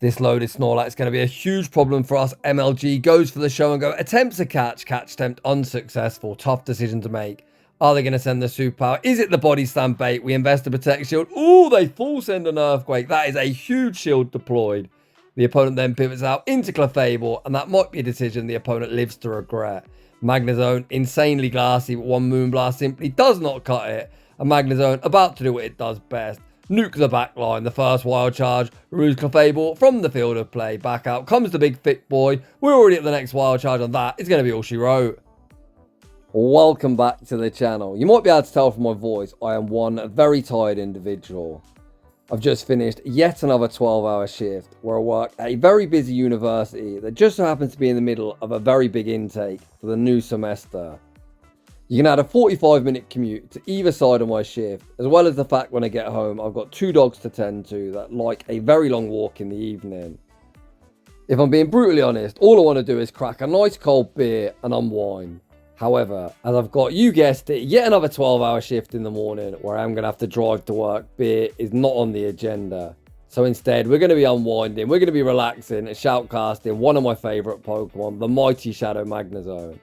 This loaded Snorlax is going to be a huge problem for us. MLG goes for the show and go. Attempts a catch attempt unsuccessful. Tough decision to make. Are they going to send the superpower? Is it the body slam bait? We invest the protect shield. Ooh, they full send an earthquake. That is a huge shield deployed. The opponent then pivots out into Clefable, and that might be a decision the opponent lives to regret. Magnezone, insanely glassy, but one Moonblast simply does not cut it. And Magnezone about to do what it does best. Nuke the backline, the first wild charge, removes Clefable from the field of play. Back out comes the big thick boy. We're already at the next wild charge, and that is going to be all she wrote. Welcome back to the channel. You might be able to tell from my voice, I am one very tired individual. I've just finished yet another 12-hour shift where I work at a very busy university that just so happens to be in the middle of a very big intake for the new semester. You can add a 45-minute commute to either side of my shift, as well as the fact when I get home I've got 2 dogs to tend to that like a very long walk in the evening. If I'm being brutally honest, all I want to do is crack a nice cold beer and unwind. However, as I've got, you guessed it, yet another 12-hour shift in the morning where I'm going to have to drive to work, beer is not on the agenda. So instead, we're going to be unwinding, we're going to be relaxing and shoutcasting one of my favourite Pokemon, the mighty Shadow Magnezone.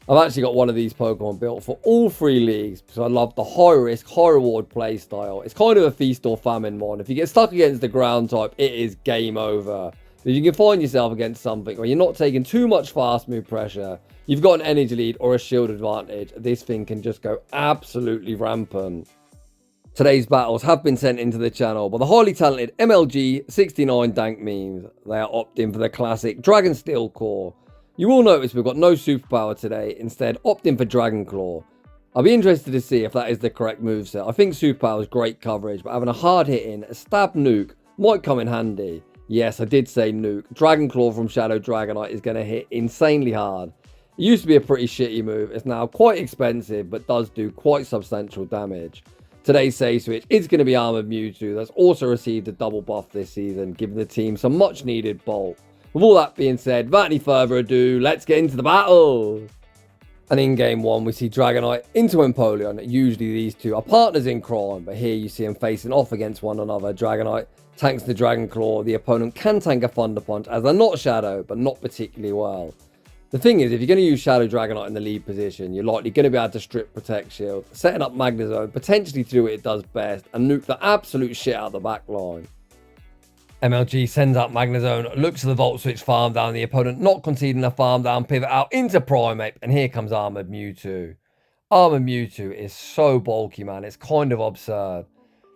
I've actually got one of these Pokemon built for all 3 leagues because I love the high risk, high reward play style. It's kind of a feast or famine mon. If you get stuck against the ground type, it is game over. But if you can find yourself against something where you're not taking too much fast move pressure, you've got an energy lead or a shield advantage, this thing can just go absolutely rampant. Today's battles have been sent into the channel by the highly talented MLG69 Dank Memes. They are opting for the classic Dragon Steel core. You will notice we've got no superpower today, instead opting for Dragon Claw. I'll be interested to see if that is the correct moveset. I think superpower is great coverage, but having a hard hitting, a stab nuke might come in handy. Yes, I did say nuke. Dragon Claw from Shadow Dragonite is going to hit insanely hard. It used to be a pretty shitty move. It's now quite expensive, but does do quite substantial damage. Today's save switch is going to be Armored Mewtwo. That's also received a double buff this season, giving the team some much needed bulk. With all that being said, without any further ado, let's get into the battle. And in game 1, we see Dragonite into Empoleon. Usually these two are partners in crime, but here you see them facing off against one another. Dragonite tanks the Dragon Claw. The opponent can tank a Thunder Punch as they're not Shadow, but not particularly well. The thing is, if you're going to use Shadow Dragonite in the lead position, you're likely going to be able to strip Protect Shield, setting up Magnezone, potentially to do what it does best, and nuke the absolute shit out of the back line. MLG sends out Magnezone, looks at the Volt Switch farm down, the opponent not conceding a farm down, pivot out into Primeape, and here comes Armored Mewtwo. Armored Mewtwo is so bulky, man, it's kind of absurd.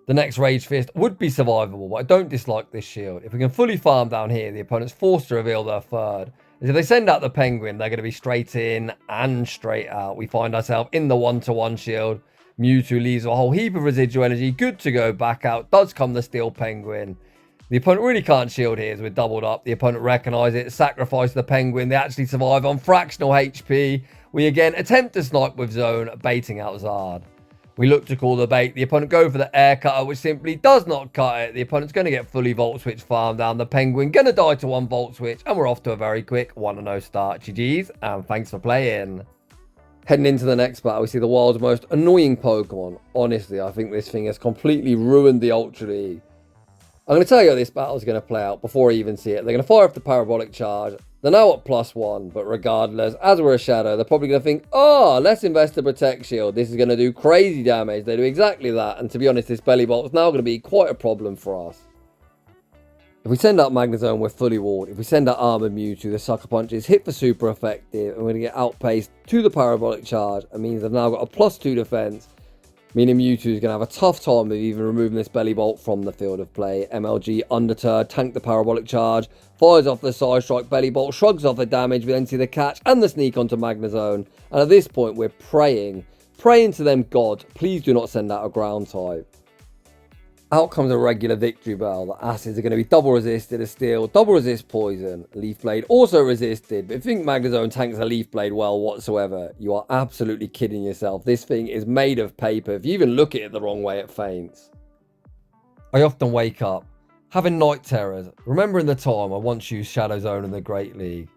The next Rage Fist would be survivable, but I don't dislike this shield. If we can fully farm down here, the opponent's forced to reveal their third. As if they send out the Penguin, they're going to be straight in and straight out. We find ourselves in the 1-to-1 shield. Mewtwo leaves a whole heap of residual energy, good to go, back out. Does come the Steel Penguin. The opponent really can't shield here as we're doubled up. The opponent recognises it, sacrifice the Penguin. They actually survive on fractional HP. We again attempt to snipe with Zone, baiting out Zygarde. We look to call the bait. The opponent go for the air cutter, which simply does not cut it. The opponent's going to get fully Volt Switch farm down. The Penguin going to die to 1 Volt Switch. And we're off to a very quick 1-0 start. GG's, and thanks for playing. Heading into the next battle, we see the world's most annoying Pokemon. Honestly, I think this thing has completely ruined the Ultra League. I'm going to tell you how this battle is going to play out before I even see it. They're going to fire off the Parabolic Charge. They're now at +1, but regardless, as we're a Shadow, they're probably going to think, oh, let's invest the Protect Shield. This is going to do crazy damage. They do exactly that. And to be honest, this Belly Bolt is now going to be quite a problem for us. If we send out Magnezone, we're fully walled. If we send out Armored Mewtwo, the Sucker Punches hit for super effective. And we're going to get outpaced to the Parabolic Charge. It means they've now got a +2 defense. Meaning Mewtwo is going to have a tough time with even removing this Belly Bolt from the field of play. MLG undeterred, tank the Parabolic Charge, fires off the Side Strike Belly Bolt, shrugs off the damage. We then see the catch and the sneak onto Magnezone. And at this point, we're praying to them, God, please do not send out a ground type. Out comes a regular Victory Bell. The Acids are going to be double resisted as Steel, double resist Poison. Leaf Blade also resisted, but if you think Magnezone tanks a Leaf Blade well whatsoever, you are absolutely kidding yourself. This thing is made of paper. If you even look at it the wrong way, it faints. I often wake up having night terrors, remembering the time I once used Shadow Zone in the Great League.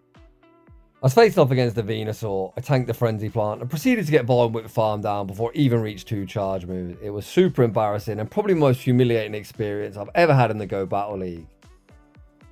I was facing off against the Venusaur, I tanked the Frenzy Plant and proceeded to get Vine Whip farm down before it even reached 2 charge moves. It was super embarrassing and probably the most humiliating experience I've ever had in the Go Battle League.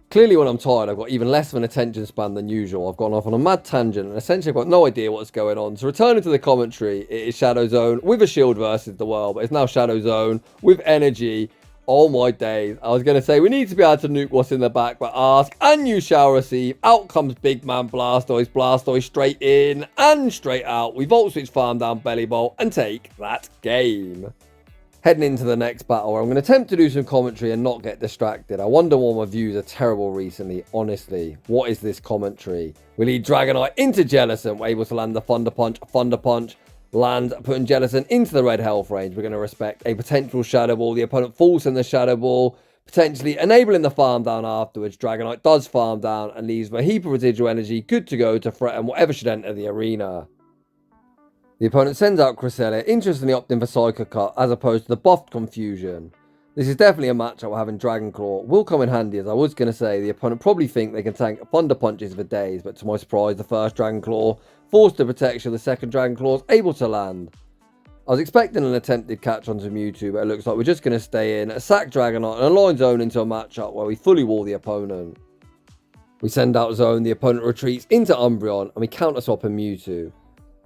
Clearly when I'm tired, I've got even less of an attention span than usual. I've gone off on a mad tangent and essentially I've got no idea what's going on. So returning to the commentary, it is Shadow Zone with a shield versus the world, but it's now Shadow Zone with energy. Oh my days. I was going to say we need to be able to nuke what's in the back, but ask and you shall receive. Out comes Big Man Blastoise straight in and straight out. We Volt Switch Farm down Belly Bolt and take that game. Heading into the next battle, where I'm going to attempt to do some commentary and not get distracted. I wonder why my views are terrible recently, honestly. What is this commentary? We lead Dragonite into Jellicent. We're able to land the Thunder Punch, land, putting Jellicent into the red health range. We're going to respect a potential Shadow Ball. The opponent falls in the Shadow Ball, potentially enabling the farm down afterwards. Dragonite does farm down and leaves with a heap of residual energy, good to go to threaten whatever should enter the arena. The opponent sends out Cresselia, interestingly opting for Psycho Cut as opposed to the buffed Confusion. This is definitely a matchup where having Dragon Claw will come in handy, as I was going to say. The opponent probably think they can tank Thunder Punches for days, but to my surprise, the first Dragon Claw forced the protection, the second Dragon Claw is able to land. I was expecting an attempted catch onto Mewtwo, but it looks like we're just going to stay in, sack Dragonite, and align Zone into a matchup where we fully wall the opponent. We send out Zone, the opponent retreats into Umbreon, and we counter swap a Mewtwo.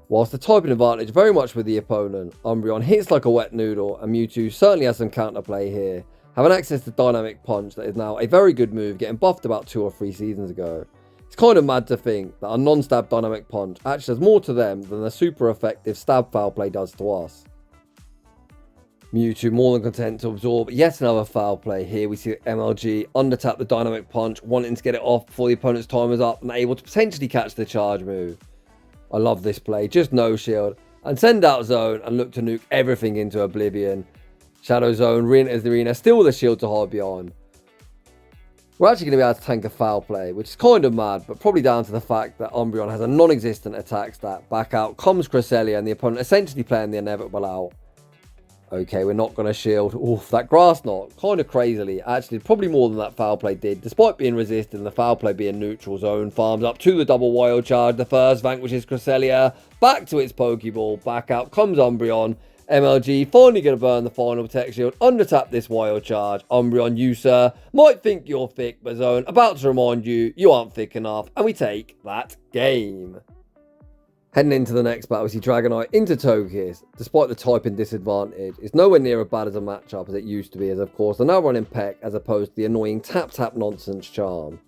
Whilst the typing advantage very much with the opponent, Umbreon hits like a wet noodle and Mewtwo certainly has some counterplay here, having access to Dynamic Punch that is now a very good move, getting buffed about 2 or 3 seasons ago. It's kind of mad to think that a non-stab Dynamic Punch actually does more to them than the super effective stab foul play does to us. Mewtwo more than content to absorb yet another foul play. Here we see MLG undertap the Dynamic Punch, wanting to get it off before the opponent's time is up and able to potentially catch the charge move. I love this play, just no shield, and send out Zone and look to nuke everything into oblivion. Shadow Zone re-enters the arena, still with a shield to hide behind. We're actually going to be able to tank a foul play, which is kind of mad, but probably down to the fact that Umbreon has a non-existent attack stat. Back out comes Cresselia, and the opponent essentially playing the inevitable out. Okay, we're not going to shield. Oof, that grass knot, kind of crazily, actually probably more than that foul play did. Despite being resisted and the foul play being neutral, Zone farms up to the double wild charge. The first vanquishes Cresselia, back to its Pokeball, back out comes Umbreon. MLG finally going to burn the final Protect Shield, undertap this wild charge. Umbreon, you sir, might think you're thick, but Zone about to remind you, you aren't thick enough, and we take that game. Heading into the next battle, we see Dragonite into Togekiss. Despite the typing disadvantage, it's nowhere near as bad as a matchup as it used to be, as of course they're now running Peck as opposed to the annoying tap nonsense charm.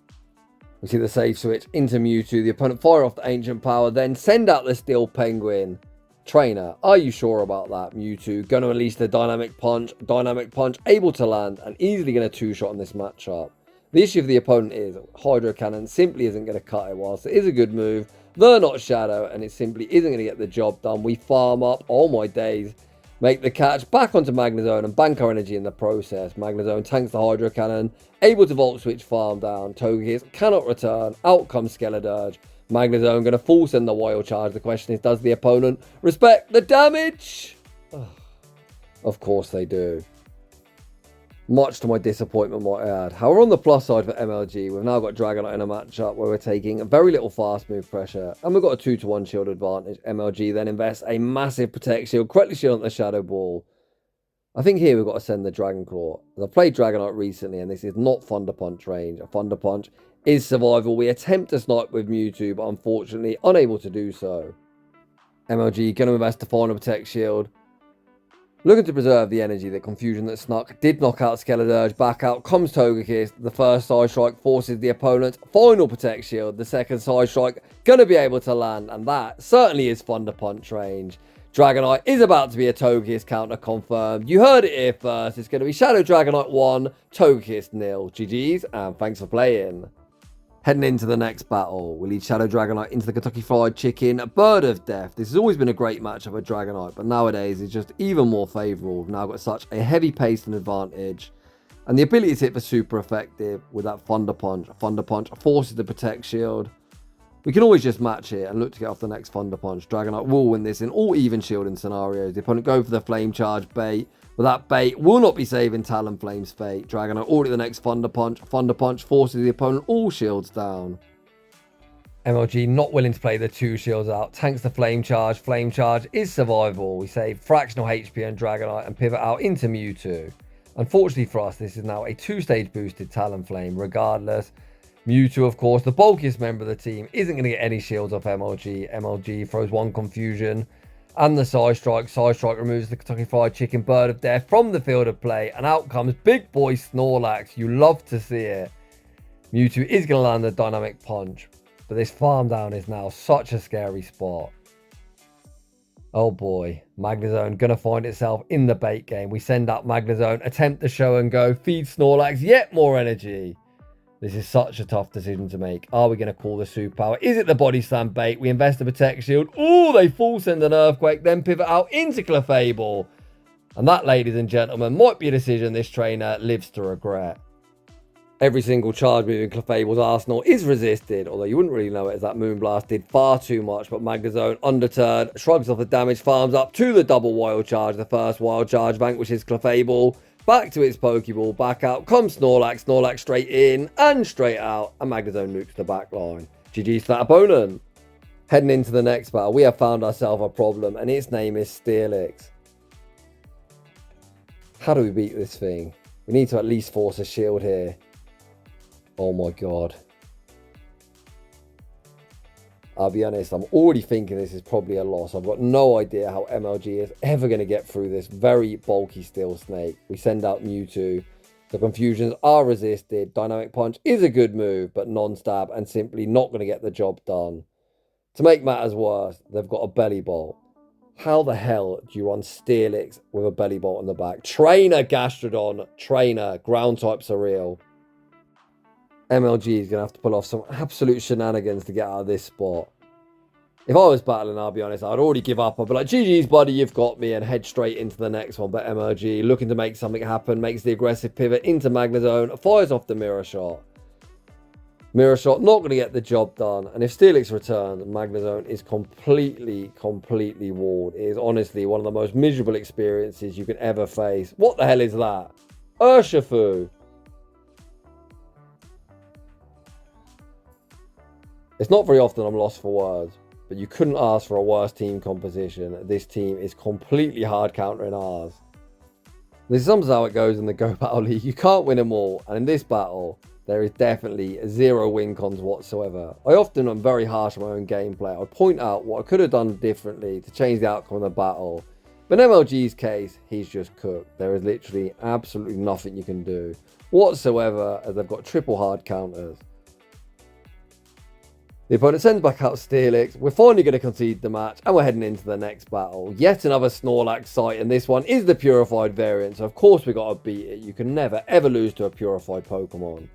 We see the safe switch into Mewtwo, the opponent fire off the Ancient Power, then send out the Steel Penguin. Trainer, are you sure about that? Mewtwo going to release the Dynamic Punch, able to land and easily going to 2-shot in this matchup. The issue for the opponent is Hydro Cannon simply isn't going to cut it. Whilst it is a good move, they're not Shadow and it simply isn't going to get the job done. We farm up, oh my days, make the catch back onto Magnezone and bank our energy in the process. Magnezone tanks the Hydro Cannon, able to Volt Switch farm down. Togekiss cannot return, out comes Skeledirge. Magnezone going to full send the wild charge. The question is, does the opponent respect the damage? Of course they do. Much to my disappointment, might I add. However, on the plus side for MLG, we've now got Dragonite in a matchup where we're taking very little fast move pressure, and we've got a 2-to-1 shield advantage. MLG then invests a massive Protect Shield, correctly shielding the Shadow Ball. I think here we've got to send the Dragon Claw. I've played Dragonite recently, and this is not Thunder Punch range. A Thunder Punch is survival. We attempt to snipe with Mewtwo, but unfortunately unable to do so. MLG going to invest the final Protect Shield. Looking to preserve the energy, the confusion that snuck did knock out Skeledirge. Back out comes Togekiss. The first Side Strike forces the opponent's final Protect Shield. The second Side Strike going to be able to land, and that certainly is Thunder Punch range. Dragonite is about to be a Togekiss counter confirmed. You heard it here first. It's going to be Shadow Dragonite 1, Togekiss 0. GG's, and thanks for playing. Heading into the next battle, we lead Shadow Dragonite into the Kentucky Fried Chicken, Bird of Death. This has always been a great matchup with Dragonite, but nowadays it's just even more favourable. We've now got such a heavy pace and advantage, and the ability to hit for super effective with that Thunder Punch. Thunder Punch forces the Protect Shield. We can always just match it and look to get off the next Thunder Punch. Dragonite will win this in all even shielding scenarios. The opponent go for the Flame Charge bait, but that bait will not be saving Talonflame's fate. Dragonite already the next Thunder Punch. Thunder Punch forces the opponent all shields down. MLG not willing to play the 2 shields out. Tanks the Flame Charge. Flame Charge is survival. We save fractional HP on Dragonite and pivot out into Mewtwo. Unfortunately for us, this is now a 2-stage boosted Talonflame. Regardless, Mewtwo, of course, the bulkiest member of the team, isn't going to get any shields off MLG. MLG throws one confusion and the side strike. Side strike removes the Kentucky Fried Chicken Bird of Death from the field of play, and out comes big boy Snorlax. You love to see it. Mewtwo is going to land a dynamic punch, but this farm down is now such a scary spot. Oh boy, Magnezone going to find itself in the bait game. We send out Magnezone, attempt the show and go, feed Snorlax yet more energy. This is such a tough decision to make. Are we going to call the superpower? Is it the body slam bait? We invest a protect shield. Oh, they full send an earthquake, then pivot out into Clefable. And that, ladies and gentlemen, might be a decision this trainer lives to regret. Every single charge move in Clefable's arsenal is resisted, although you wouldn't really know it as that Moonblast did far too much. But Magnezone, undeterred, shrugs off the damage, farms up to the double wild charge. The first wild charge vanquishes Clefable. Back to its Pokeball, back out comes Snorlax. Snorlax straight in and straight out, and Magnezone nukes the back line. GG's to that opponent. Heading into the next battle, we have found ourselves a problem, and its name is Steelix. How do we beat this thing? We need to at least force a shield here. Oh my god. I'll be honest, I'm already thinking this is probably a loss. I've got no idea how MLG is ever going to get through this very bulky Steel Snake. We send out Mewtwo. The confusions are resisted. Dynamic Punch is a good move, but non-stab and simply not going to get the job done. To make matters worse, they've got a Belly Bolt. How the hell do you run Steelix with a Belly Bolt on the back? Trainer Gastrodon, trainer, ground types are real. MLG is going to have to pull off some absolute shenanigans to get out of this spot. If I was battling, I'll be honest, I'd already give up. I'd be like, GG's, buddy, you've got me, and head straight into the next one. But MLG, looking to make something happen, makes the aggressive pivot into Magnezone, fires off the Mirror Shot. Mirror Shot not going to get the job done. And if Steelix returns, Magnezone is completely walled. It is honestly one of the most miserable experiences you can ever face. What the hell is that? Urshifu. It's not very often I'm lost for words, but you couldn't ask for a worse team composition. This team is completely hard countering ours. This is sometimes how it goes in the Go Battle League. You can't win them all, and in this battle, there is definitely 0 win cons whatsoever. I often am very harsh on my own gameplay. I point out what I could have done differently to change the outcome of the battle. But in MLG's case, he's just cooked. There is literally absolutely nothing you can do whatsoever, as they've got triple hard counters. The opponent sends back out Steelix. We're finally going to concede the match, and we're heading into the next battle. Yet another Snorlax site, and this one is the Purified variant, so of course we got to beat it. You can never ever lose to a Purified Pokemon.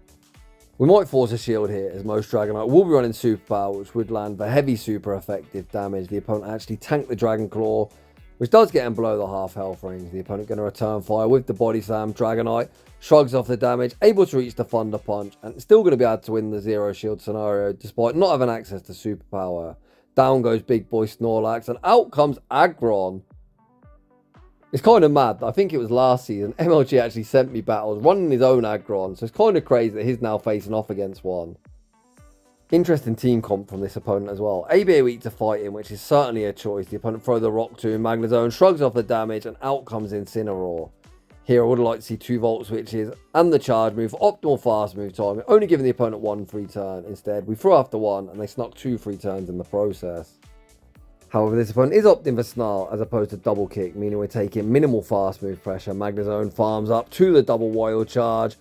We might force a shield here, as most Dragonite will be running Superpower, which would land the heavy super effective damage. The opponent actually tanked the Dragon Claw, which does get him below the half health range. The opponent going to return fire with the Body Slam. Dragonite shrugs off the damage, able to reach the Thunder Punch, and still going to be able to win the Zero Shield scenario, despite not having access to Superpower. Down goes Big Boy Snorlax, and out comes Aggron. It's kind of mad. I think it was last season, MLG actually sent me battles running his own Aggron, so it's kind of crazy that he's now facing off against one. Interesting team comp from this opponent as well. ABA weak to fighting, which is certainly a choice. The opponent throw the Rock Tomb, Magnezone shrugs off the damage, and out comes Incineroar. Here I would like to see 2 Volt Switches and the charge move for optimal fast move time, only giving the opponent 1 free turn. Instead, we throw after 1, and they snuck 2 free turns in the process. However, this opponent is opting for Snarl as opposed to Double Kick, meaning we're taking minimal fast move pressure. Magnezone farms up to the double Wild Charge.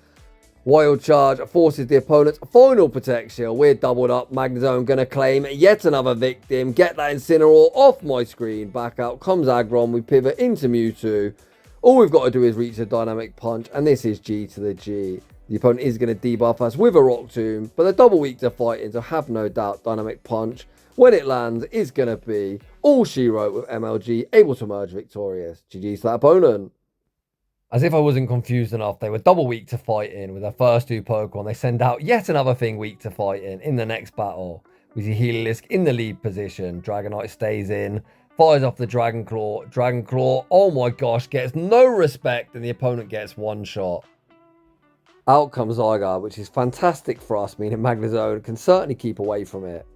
Wild Charge forces the opponent's final Protect Shield. We're doubled up. Magnezone going to claim yet another victim. Get that Incineroar off my screen. Back out comes Aggron. We pivot into Mewtwo. All we've got to do is reach a Dynamic Punch, and this is G to the G. The opponent is going to debuff us with a Rock Tomb, but they're double weak to fighting, so have no doubt Dynamic Punch, when it lands, is going to be all she wrote with MLG, able to emerge victorious. GG's to that opponent. As if I wasn't confused enough, they were double weak to fighting with their first 2 Pokemon. They send out yet another thing weak to fighting in the next battle. We see Heliolisk in the lead position. Dragonite stays in, fires off the Dragon Claw. Dragon Claw, oh my gosh, gets no respect, and the opponent gets 1 shot. Out comes Zygarde, which is fantastic for us, meaning Magnezone can certainly keep away from it.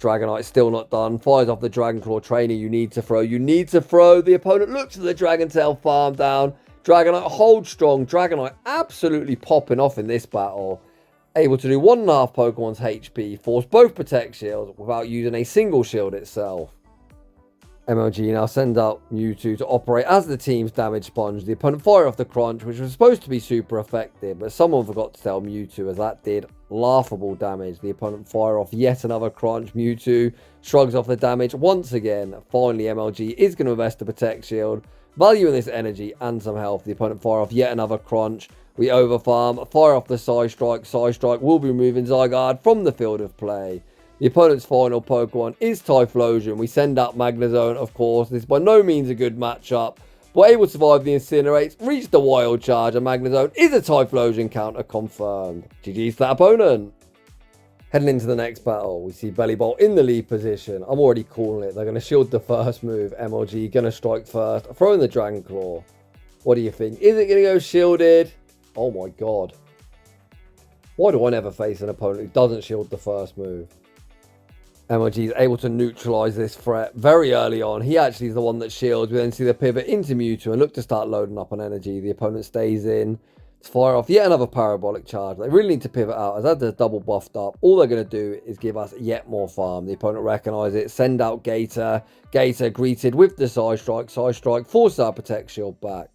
Dragonite still not done. Fires off the Dragon Claw. Trainer, you need to throw. You need to throw. The opponent looks at the Dragon Tail farm down. Dragonite holds strong. Dragonite absolutely popping off in this battle. Able to do 1.5 Pokemon's HP, force both Protect Shields without using a single shield itself. MLG now send out Mewtwo to operate as the team's damage sponge. The opponent fire off the Crunch, which was supposed to be super effective, but someone forgot to tell Mewtwo, as that did laughable damage. The opponent fire off yet another Crunch. Mewtwo shrugs off the damage once again. Finally, MLG is going to invest a Protect Shield, valuing this energy and some health. The opponent fire off yet another Crunch. We overfarm, fire off the Side Strike. Side Strike will be removing Zygarde from the field of play. The opponent's final Pokemon is Typhlosion. We send out Magnezone, of course. This is by no means a good matchup, but able to survive the Incinerates, reach the Wild Charge, and Magnezone is a Typhlosion counter confirmed. GG's to that opponent. Heading into the next battle, we see Bellibolt in the lead position. I'm already calling it. They're going to shield the first move. MLG going to strike first, throwing the Dragon Claw. What do you think? Is it going to go shielded? Oh my god. Why do I never face an opponent who doesn't shield the first move? MLG is able to neutralise this threat very early on. He actually is the one that shields. We then see the pivot into Mewtwo and look to start loading up on energy. The opponent stays in to fire off yet another parabolic charge. They really need to pivot out, as that is double buffed up. All they're going to do is give us yet more farm. The opponent recognises it, send out Gator. Gator greeted with the Side Strike. Side Strike forces our Protect Shield back.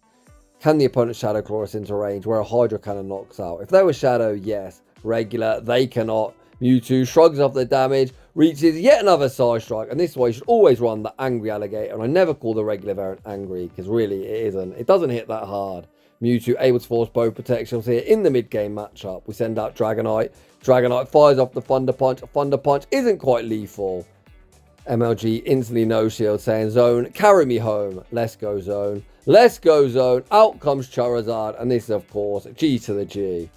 Can the opponent Shadow Claw us into range where a Hydro Cannon knocks out? If they were Shadow, yes. Regular, they cannot. Mewtwo shrugs off the damage, reaches yet another Side Strike, and this is why you should always run the Angry Alligator. And I never call the regular variant angry, because really it isn't. It doesn't hit that hard. Mewtwo able to force both protections here in the mid-game matchup. We send out Dragonite. Dragonite fires off the Thunder Punch. Thunder Punch isn't quite lethal. MLG instantly no shield, saying, Zone, carry me home. Let's go, Zone. Let's go, Zone. Out comes Charizard, and this is, of course, G to the G.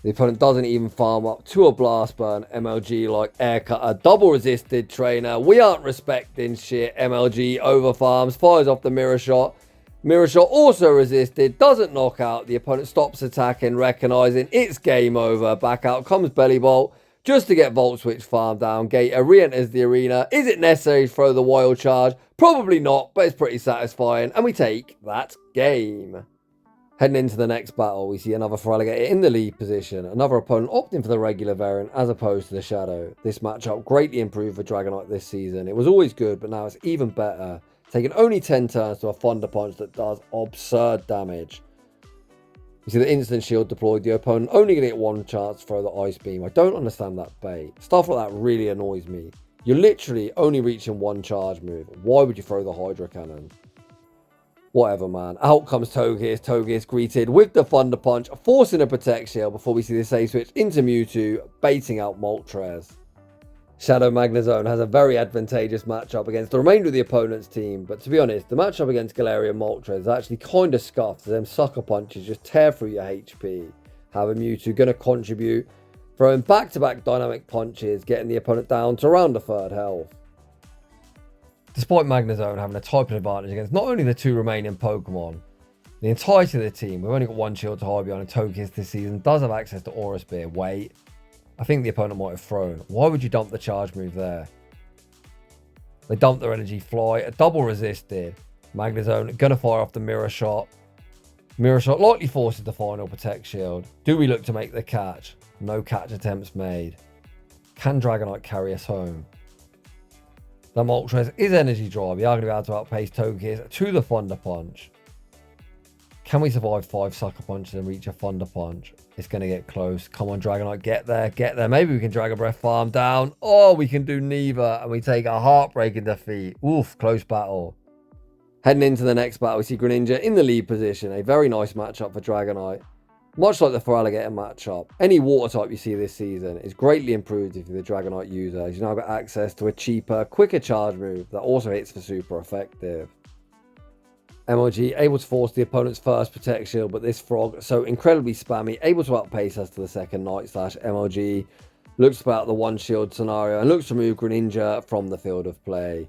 The opponent doesn't even farm up to a Blast Burn. MLG like Air Cutter, double resisted trainer. We aren't respecting shit. MLG overfarms, fires off the Mirror Shot. Mirror Shot also resisted, doesn't knock out. The opponent stops attacking, recognizing it's game over. Back out comes Bellibolt just to get Volt Switch farm down. Gator re-enters the arena. Is it necessary to throw the Wild Charge? Probably not, but it's pretty satisfying. And we take that game. Heading into the next battle, we see another Feraligatr in the lead position. Another opponent opting for the regular variant as opposed to the Shadow. This matchup greatly improved for Dragonite this season. It was always good, but now it's even better. Taking only 10 turns to a Thunder Punch that does absurd damage. You see the instant shield deployed. The opponent only going to get one chance to throw the Ice Beam. I don't understand that bait. Stuff like that really annoys me. You're literally only reaching one charge move. Why would you throw the Hydro Cannon? Whatever, man. Out comes Togekiss. Togekiss greeted with the Thunder Punch, forcing a Protect Shield before we see the save switch into Mewtwo, baiting out Moltres. Shadow Magnezone has a very advantageous matchup against the remainder of the opponent's team, but to be honest, the matchup against Galarian Moltres is actually kind of scuffed, as them Sucker Punches just tear through your HP. However, Mewtwo going to contribute, throwing back-to-back dynamic punches, getting the opponent down to around a third health. Despite Magnezone having a typing advantage against not only the two remaining Pokemon, the entirety of the team, we've only got one shield to hide behind, and Togekiss this season does have access to Aura Spear. Wait, I think the opponent might have thrown. Why would you dump the charge move there? They dump their energy fly, a double resisted. Magnezone gonna fire off the Mirror Shot. Mirror Shot likely forces the final Protect Shield. Do we look to make the catch? No catch attempts made. Can Dragonite carry us home? The Moltres is energy drive. We are going to be able to outpace Togekiss to the Thunder Punch. Can we survive 5 Sucker Punches and reach a Thunder Punch? It's going to get close. Come on, Dragonite, get there, get there. Maybe we can drag a Breath Farm down. Oh, we can do neither, and we take a heartbreaking defeat. Oof, close battle. Heading into the next battle, we see Greninja in the lead position. A very nice matchup for Dragonite. Much like the Feraligatr matchup, any water type you see this season is greatly improved if you're the Dragonite user, as you now got access to a cheaper, quicker charge move that also hits for super effective. MLG able to force the opponent's first Protect Shield, but this Frog so incredibly spammy, able to outpace us to the second Night Slash. MLG looks about the one shield scenario and looks to remove Greninja from the field of play.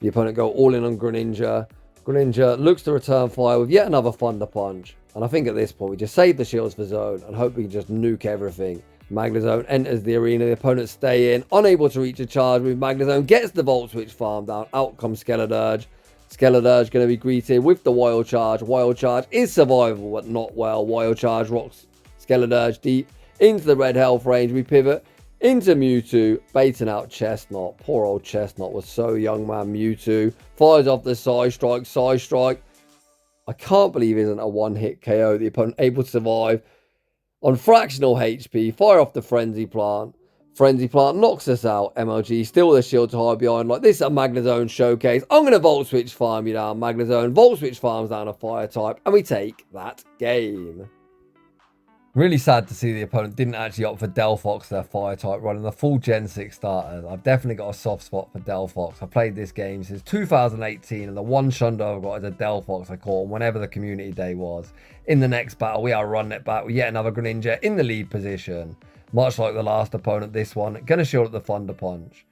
The opponent go all in on Greninja. Greninja looks to return fire with yet another Thunder Punch. And I think at this point, we just save the shields for Zone and hope we can just nuke everything. Magnezone enters the arena. The opponents stay in. Unable to reach a charge move. Magnezone gets the Volt Switch farm down. Out comes Skeledirge. Skeledirge going to be greeted with the Wild Charge. Wild Charge is survivable, but not well. Wild Charge rocks Skeledirge deep into the red health range. We pivot into Mewtwo, baiting out Chestnut. Poor old Chestnut was so young, man. Mewtwo fires off the Side Strike. Side Strike, I can't believe isn't a one-hit KO. The opponent able to survive on fractional HP. Fire off the Frenzy Plant. Frenzy Plant knocks us out. MLG still with a shield to hide behind. Like, this is a Magnezone showcase. I'm going to Volt Switch farm you down, Magnezone. Volt Switch farms down a Fire type, and we take that game. Really sad to see the opponent didn't actually opt for Delphox, their Fire type, running the full Gen 6 starters. I've definitely got a soft spot for Delphox. I played this game since 2018, and the one Shundo I've got is a Delphox I caught whenever the community day was. In the next battle, we are running it back with yet another Greninja in the lead position. Much like the last opponent, this one going to shield at the Thunder Punch.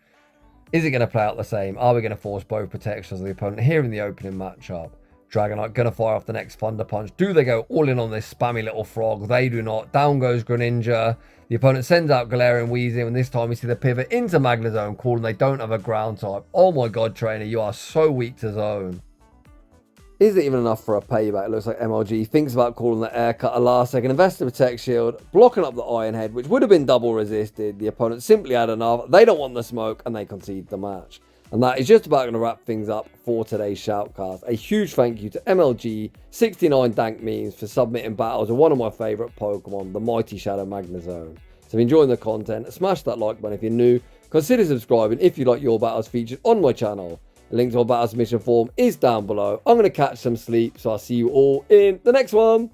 Is it going to play out the same? Are we going to force both protections of the opponent here in the opening matchup? Dragonite going to fire off the next Thunder Punch. Do they go all in on this spammy little frog? They do not. Down goes Greninja. The opponent sends out Galarian Weezing, and this time we see the pivot into Magnezone call, and they don't have a ground type. Oh my god, trainer, you are so weak to zone. Is it even enough for a payback? It looks like MLG thinks about calling the air cut a last second. Invests the Protect Shield, blocking up the Iron Head, which would have been double resisted. The opponent simply had enough. They don't want the smoke, and they concede the match. And that is just about going to wrap things up for today's Shoutcast. A huge thank you to MLG69 Dank Memes for submitting battles with one of my favourite Pokemon, the Mighty Shadow Magnezone. So if you're enjoying the content, smash that like button if you're new. Consider subscribing if you like your battles featured on my channel. A link to my battle submission form is down below. I'm going to catch some sleep, so I'll see you all in the next one.